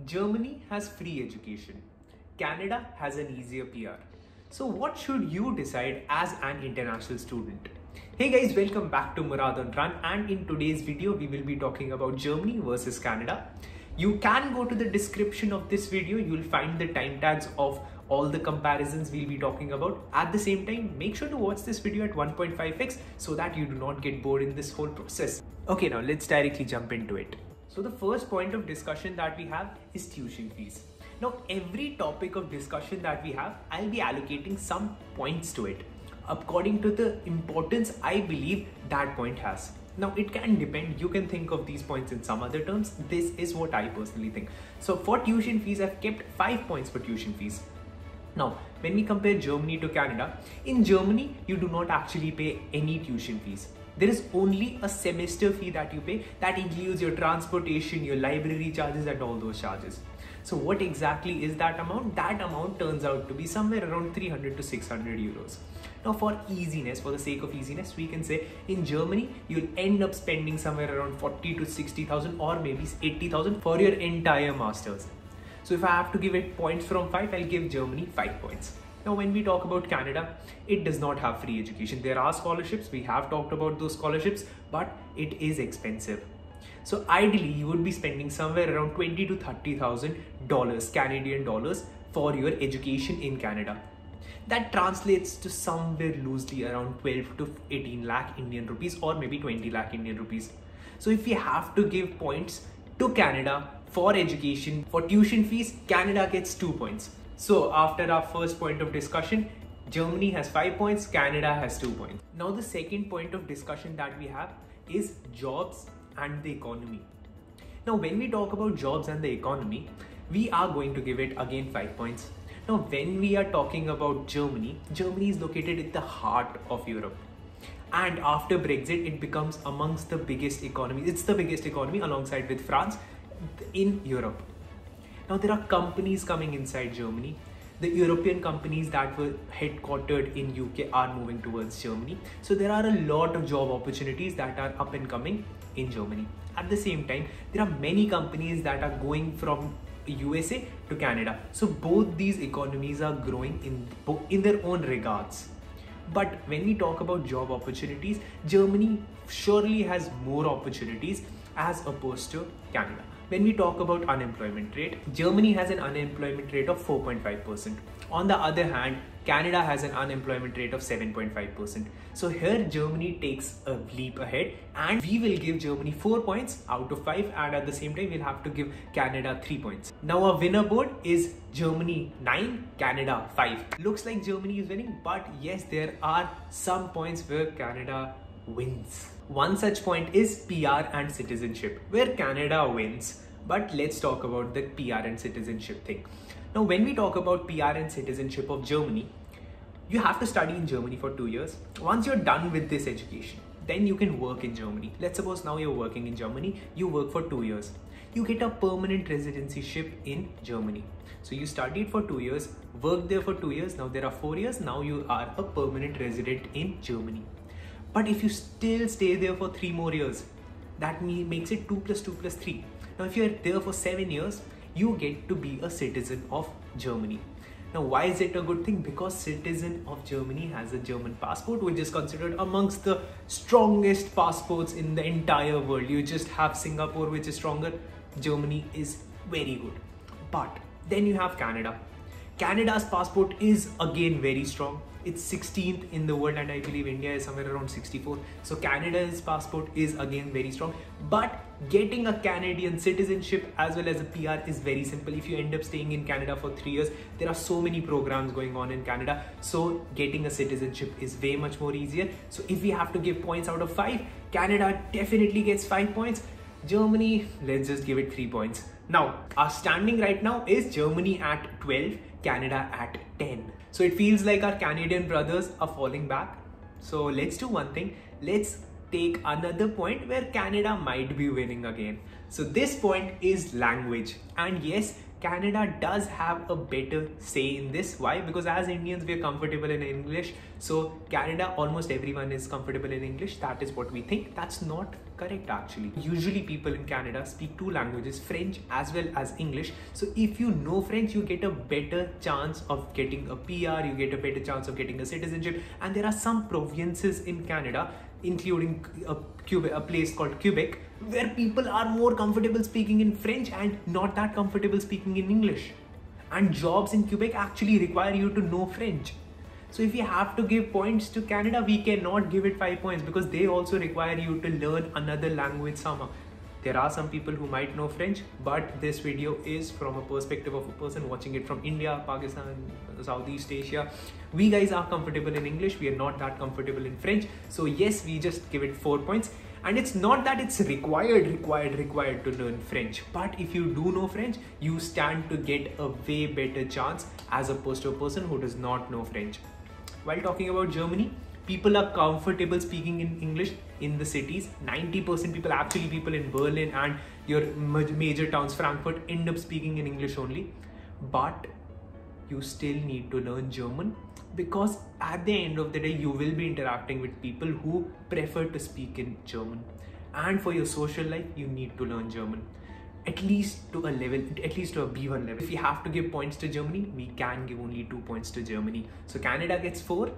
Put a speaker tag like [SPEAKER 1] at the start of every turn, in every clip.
[SPEAKER 1] Germany has free education. Canada has an easier PR. So what should you decide as an international student? Hey guys, welcome back to Murad on Run, and in today's video we will be talking about Germany versus Canada. You can go to the description of this video, you will find the time tags of all the comparisons we'll be talking about. At the same time, make sure to watch this video at 1.5x so that you do not get bored in this whole process. Okay, now let's directly jump into it. So the first point of discussion that we have is tuition fees. Now every topic of discussion that we have, I'll be allocating some points to it according to the importance I believe that point has. Now it can depend, you can think of these points in some other terms. This is what I personally think. So for tuition fees, I've kept 5 points for tuition fees. Now, when we compare Germany to Canada, in Germany, you do not actually pay any tuition fees. There is only a semester fee that you pay that includes your transportation, your library charges and all those charges. So what exactly is that amount? That amount turns out to be somewhere around 300 to 600 euros. Now for easiness, for the sake of easiness, we can say in Germany, you'll end up spending somewhere around 40 to 60,000 or maybe 80,000 for your entire masters. So if I have to give it points from 5, I'll give Germany 5 points. Now when we talk about Canada, it does not have free education. There are scholarships, we have talked about those scholarships, but it is expensive. So ideally, you would be spending somewhere around 20 to 30,000 dollars, Canadian dollars, for your education in Canada. That translates to somewhere loosely around 12 to 18 lakh Indian rupees or maybe 20 lakh Indian rupees. So if you have to give points to Canada for education, for tuition fees, Canada gets 2 points. So after our first point of discussion, Germany has 5 points, Canada has 2 points. Now the second point of discussion that we have is jobs and the economy. Now when we talk about jobs and the economy, we are going to give it again 5 points. Now when we are talking about Germany, Germany is located at the heart of Europe. And after Brexit, it becomes amongst the biggest economies. It's the biggest economy alongside with France in Europe. Now there are companies coming inside Germany. The European companies that were headquartered in UK are moving towards Germany. So there are a lot of job opportunities that are up and coming in Germany. At the same time, there are many companies that are going from USA to Canada. So both these economies are growing in their own regards. But when we talk about job opportunities, Germany surely has more opportunities as opposed to Canada. When we talk about unemployment rate, Germany has an unemployment rate of 4.5%. On the other hand, Canada has an unemployment rate of 7.5%. So here Germany takes a leap ahead, and we will give Germany 4 points out of 5, and at the same time we'll have to give Canada 3 points. Now our winner board is Germany 9, Canada 5. Looks like Germany is winning, but yes, there are some points where Canada wins. One such point is PR and citizenship, where Canada wins. But let's talk about the PR and citizenship thing. Now when we talk about PR and citizenship of Germany, you have to study in Germany for 2 years. Once you're done with this education, then you can work in Germany. Let's suppose now you're working in Germany, you work for 2 years. You get a permanent residencyship in Germany. So you studied for 2 years, worked there for 2 years, now there are 4 years, now you are a permanent resident in Germany. But if you still stay there for 3 more years, that makes it 2 plus 2 plus 3. Now if you're there for 7 years, you get to be a citizen of Germany. Now why is it a good thing? Because citizen of Germany has a German passport, which is considered amongst the strongest passports in the entire world. You just have Singapore, which is stronger. Germany is very good. But then you have Canada. Canada's passport is again very strong. It's 16th in the world, and I believe India is somewhere around 64th. So Canada's passport is again very strong. But getting a Canadian citizenship as well as a PR is very simple. If you end up staying in Canada for 3 years, there are so many programs going on in Canada. So getting a citizenship is way much more easier. So if we have to give points out of 5, Canada definitely gets 5 points. Germany, let's just give it 3 points. Now, our standing right now is Germany at 12, Canada at 10. So it feels like our Canadian brothers are falling back. So let's do one thing. Let's take another point where Canada might be winning again. So this point is language. And yes, Canada does have a better say in this. Why? Because as Indians, we are comfortable in English. So Canada, almost everyone is comfortable in English. That is what we think. That's not correct actually. Usually people in Canada speak two languages, French as well as English. So if you know French, you get a better chance of getting a PR, you get a better chance of getting a citizenship. And there are some provinces in Canada, including a place called Quebec, where people are more comfortable speaking in French and not that comfortable speaking in English. And jobs in Quebec actually require you to know French. So if we have to give points to Canada, we cannot give it 5 points because they also require you to learn another language somehow. There are some people who might know French, but this video is from a perspective of a person watching it from India, Pakistan, Southeast Asia. We guys are comfortable in English. We are not that comfortable in French. So yes, we just give it 4 points. And it's not that it's required to learn French. But if you do know French, you stand to get a way better chance as opposed to a person who does not know French. While talking about Germany, people are comfortable speaking in English in the cities. 90% people in Berlin and your major towns, Frankfurt, end up speaking in English only. But you still need to learn German because at the end of the day, you will be interacting with people who prefer to speak in German. And for your social life, you need to learn German. At least to a level, at least to a B1 level. If we have to give points to Germany, we can give only 2 points to Germany. So Canada gets 4,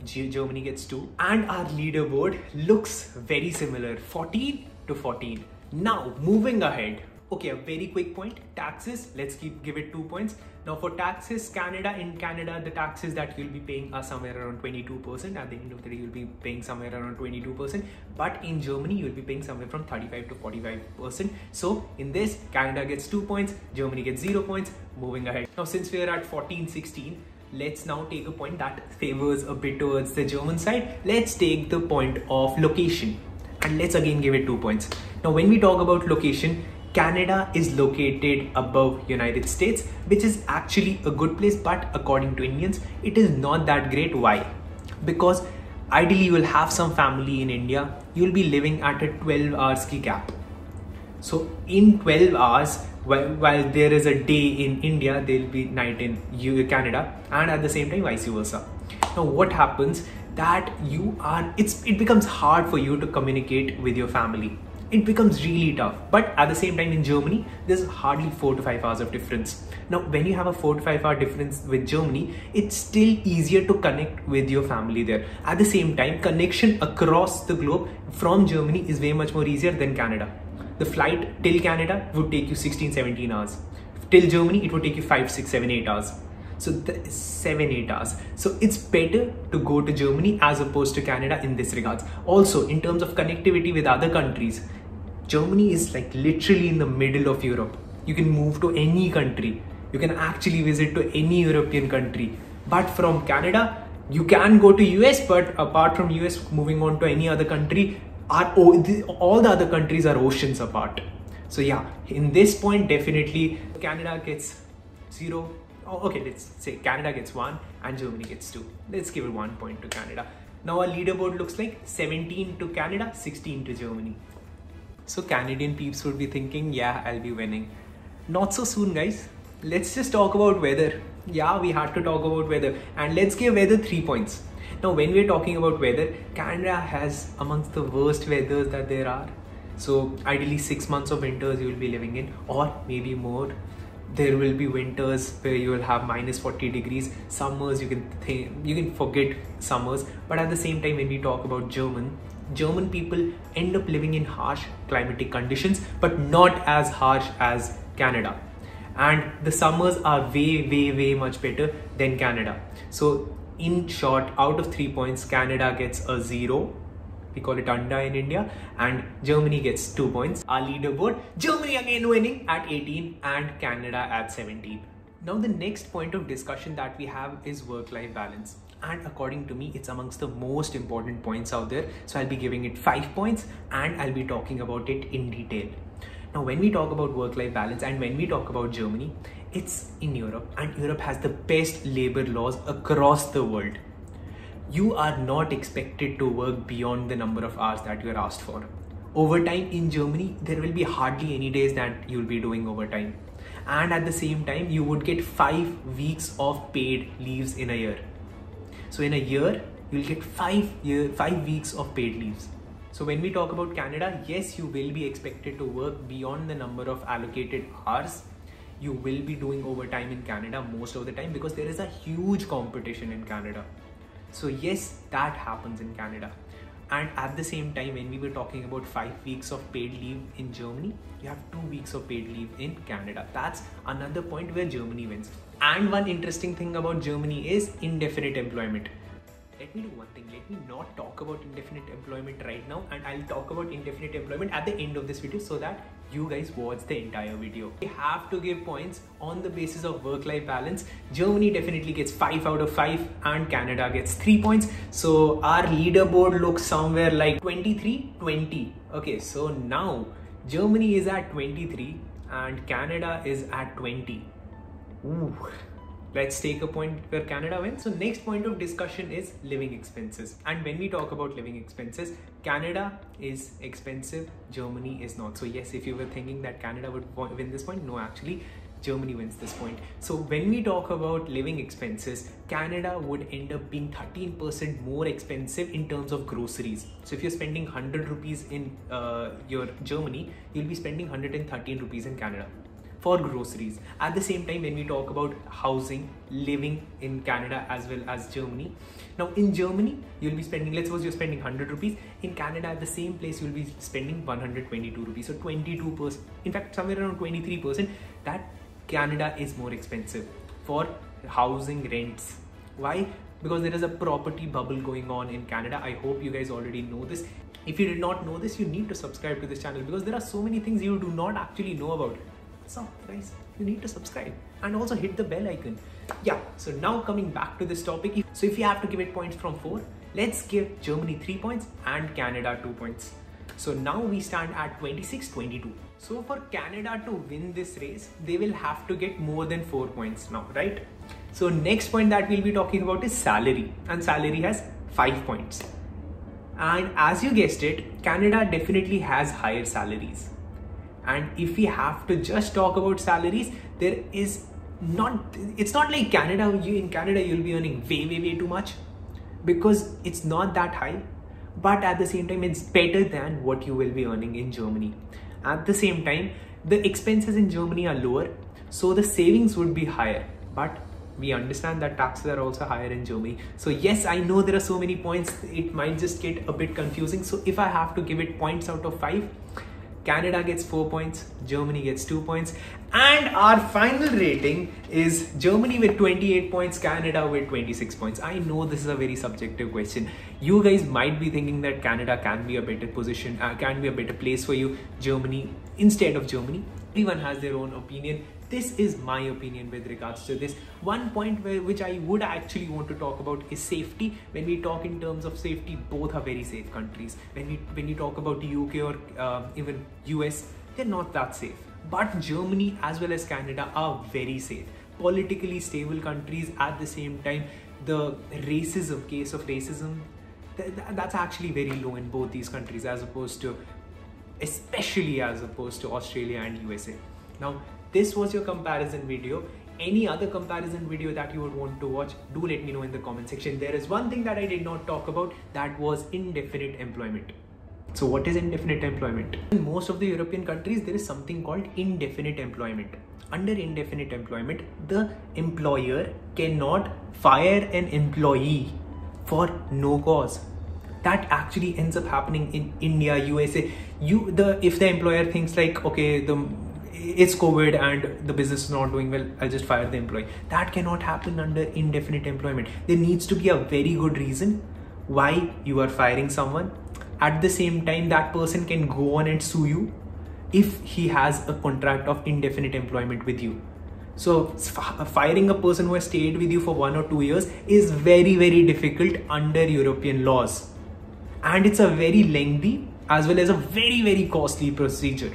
[SPEAKER 1] Germany gets 2. And our leaderboard looks very similar, 14 to 14. Now, moving ahead. Okay, a very quick point, taxes, let's give it 2 points. Now for taxes, in Canada, the taxes that you'll be paying are somewhere around 22%. At the end of the day, you'll be paying somewhere around 22%. But in Germany, you'll be paying somewhere from 35 to 45%. So in this, Canada gets 2 points, Germany gets 0 points. Moving ahead. Now since we're at 14, 16, let's now take a point that favors a bit towards the German side. Let's take the point of location. And let's again give it 2 points. Now when we talk about location, Canada is located above United States, which is actually a good place, but according to Indians, it is not that great. Why? Because ideally you will have some family in India, you will be living at a 12 hours ki gap. So in 12 hours, while there is a day in India, there will be night in Canada, and at the same time vice versa. Now what happens that it becomes hard for you to communicate with your family. It becomes really tough. But at the same time in Germany, there's hardly 4 to 5 hours of difference. Now, when you have a 4 to 5 hour difference with Germany, it's still easier to connect with your family there. At the same time, connection across the globe from Germany is way much more easier than Canada. The flight till Canada would take you 16, 17 hours. Till Germany, it would take you 5, 6, 7, 8 hours. So 7, 8 hours. So it's better to go to Germany as opposed to Canada in this regards. Also, in terms of connectivity with other countries, Germany is like literally in the middle of Europe. You can move to any country. You can actually visit to any European country. But from Canada, you can go to US, but apart from US, moving on to any other country, all the other countries are oceans apart. So yeah, in this point, definitely Canada gets 0. Okay, let's say Canada gets 1 and Germany gets 2. Let's give it 1 point to Canada. Now our leaderboard looks like 17 to Canada, 16 to Germany. So Canadian peeps would be thinking, yeah, I'll be winning. Not so soon, guys. Let's just talk about weather. Yeah, we had to talk about weather. And let's give weather 3 points. Now, when we're talking about weather, Canada has amongst the worst weathers that there are. So ideally 6 months of winters you will be living in, or maybe more. There will be winters where you will have minus 40 degrees. Summers, you can forget summers. But at the same time, when we talk about German people end up living in harsh climatic conditions, but not as harsh as Canada. And the summers are way much better than Canada. So in short, out of 3 points, Canada gets a 0. We call it Anda in India, and Germany gets 2 points. Our leaderboard, Germany again winning at 18 and Canada at 17. Now the next point of discussion that we have is work-life balance. And according to me, it's amongst the most important points out there. So I'll be giving it 5 points and I'll be talking about it in detail. Now, when we talk about work-life balance and when we talk about Germany, it's in Europe, and Europe has the best labor laws across the world. You are not expected to work beyond the number of hours that you are asked for. overtime in Germany, there will be hardly any days that you'll be doing overtime. And at the same time, you would get 5 weeks of paid leaves in a year. So in a year, you'll get 5 weeks of paid leaves. So when we talk about Canada, yes, you will be expected to work beyond the number of allocated hours. You will be doing overtime in Canada most of the time because there is a huge competition in Canada. So yes, that happens in Canada. And at the same time, when we were talking about 5 weeks of paid leave in Germany, you have 2 weeks of paid leave in Canada. That's another point where Germany wins. And one interesting thing about Germany is indefinite employment. Let me do one thing. Let me not talk about indefinite employment right now, and I'll talk about indefinite employment at the end of this video so that you guys watch the entire video. We have to give points on the basis of work-life balance. Germany definitely gets 5 out of 5 and Canada gets 3 points. So our leaderboard looks somewhere like 23-20. Okay, so now Germany is at 23 and Canada is at 20. Ooh. Let's take a point where Canada wins. So next point of discussion is living expenses. And when we talk about living expenses, Canada is expensive, Germany is not. So yes, if you were thinking that Canada would win this point, no, actually Germany wins this point. So when we talk about living expenses, Canada would end up being 13% more expensive in terms of groceries. So if you're spending 100 rupees in your Germany, you'll be spending 113 rupees in Canada for groceries. At the same time, when we talk about housing, living in Canada as well as Germany. Now in Germany, you'll be spending, let's suppose you're spending 100 rupees. In Canada, at the same place, you'll be spending 122 rupees. So 22%, in fact, somewhere around 23%, that Canada is more expensive for housing rents. Why? Because there is a property bubble going on in Canada. I hope you guys already know this. If you did not know this, you need to subscribe to this channel because there are so many things you do not actually know about. So guys, you need to subscribe and also hit the bell icon. Yeah, so now coming back to this topic. So if you have to give it points from 4, let's give Germany 3 points and Canada 2 points. So now we stand at 26-22. So for Canada to win this race, they will have to get more than 4 points now, right? So next point that we'll be talking about is salary, and salary has 5 points. And as you guessed it, Canada definitely has higher salaries. And if we have to just talk about salaries, it's not like Canada, in Canada you'll be earning way too much because it's not that high, but at the same time it's better than what you will be earning in Germany. At the same time, the expenses in Germany are lower, so the savings would be higher, but we understand that taxes are also higher in Germany. So yes, I know there are so many points, it might just get a bit confusing. So if I have to give it points out of 5, Canada gets 4 points, Germany gets 2 points, and our final rating is Germany with 28 points, Canada with 26 points. I know this is a very subjective question. You guys might be thinking that Canada can be a better position, can be a better place for you, Germany instead of Germany. Everyone has their own opinion. This is my opinion with regards to this. One point which I would actually want to talk about is safety. When we talk in terms of safety, both are very safe countries. When you talk about the UK or even US, they're not that safe. But Germany as well as Canada are very safe. Politically stable countries. At the same time, the case of racism, that's actually very low in both these countries especially as opposed to Australia and USA. Now, this was your comparison video. Any other comparison video that you would want to watch, do let me know in the comment section. There is one thing that I did not talk about, that was indefinite employment. So what is indefinite employment? In most of the European countries, there is something called indefinite employment. Under indefinite employment, the employer cannot fire an employee for no cause. That actually ends up happening in India, USA. If the employer thinks like, okay, it's COVID and the business is not doing well, I'll just fire the employee. That cannot happen under indefinite employment. There needs to be a very good reason why you are firing someone. At the same time, that person can go on and sue you if he has a contract of indefinite employment with you. So firing a person who has stayed with you for 1 or 2 years is very difficult under European laws. And it's a very lengthy as well as a very costly procedure.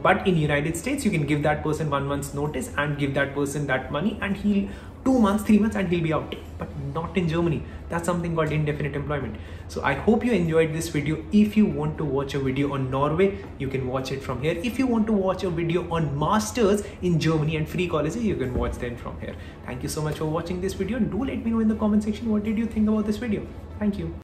[SPEAKER 1] But in United States, you can give that person 1 month's notice and give that person that money and he'll 2 months, 3 months, and he'll be out. But not in Germany. That's something called indefinite employment. So I hope you enjoyed this video. If you want to watch a video on Norway, you can watch it from here. If you want to watch a video on masters in Germany and free colleges, you can watch them from here. Thank you so much for watching this video, and do let me know in the comment section what did you think about this video. Thank you.